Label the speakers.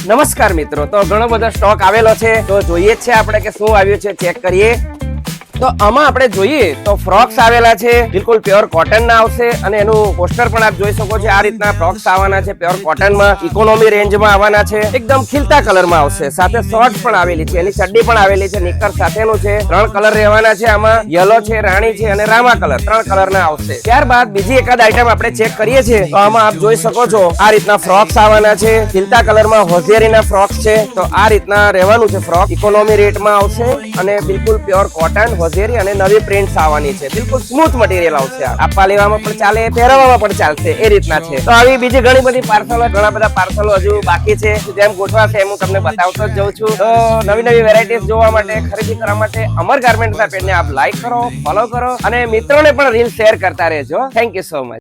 Speaker 1: નમસ્કાર મિત્રો, તો ઘણો બધો સ્ટોક આવેલો છે તો જોઈએ જ છે આપણે કે શું આવ્યું છે, ચેક કરીએ. તો આમાં આપણે જોઈએ તો ફ્રોક્સ આવેલા છે, બિલકુલ પ્યોર કોટન ના આવશે અને એનું પોસ્ટર પણ આપ જોઈ શકો છો. આ રીતના ફ્રોક્સ આવવાના છે, પ્યોર કોટન માં ઇકોનોમી રેન્જમાં આવવાના છે, એકદમ ખીલતા કલર માં આવશે. સાથે શોર્ટ પણ આવેલી છે, એની ચડ્ડી પણ આવેલી છે, નિક્કર સાથેનું છે. 3 કલર રહેવાના છે આમાં, યલો છે, રાણી છે અને રામા કલર, 3 કલર ના આવશે. ત્યારબાદ બીજી એકાદ આઈટમ આપણે ચેક કરીએ છીએ તો આમાં આપ જોઈ શકો છો આ રીતના ફ્રોક્સ આવવાના છે, ખીલતા કલરમાં હોઝિયારીના ફ્રોક્સ છે. તો આ રીતના રહેવાનું છે ફ્રોક, ઇકોનોમી રેટમાં આવશે અને બિલકુલ પ્યોર કોટન હોઝિયારી અને નવી પ્રિન્ટ્સ આવવાની છે. બિલકુલ સ્મૂથ મટીરિયલ આવશે. આપવા લેવામાં પણ ચાલે, પહેરવામાં પણ ચાલશે, એ રીતના છે. તો આવી બીજી ઘણી બધી પાર્સલો, ઘણા બધા પાર્સલો હજુ બાકી છે. જેમ ગોઠવાશે એમ હું તમને બતાવતો જ જઉં છું. તો નવી નવી વેરાયટીઝ જોવા માટે, ખરીદી કરવા માટે અમર ગાર્મેન્ટ્સના પેજને આપ લાઈક કરો, ફોલો કરો અને મિત્રોને પણ રીલ શેર કરતા રહેજો. Thank you so much.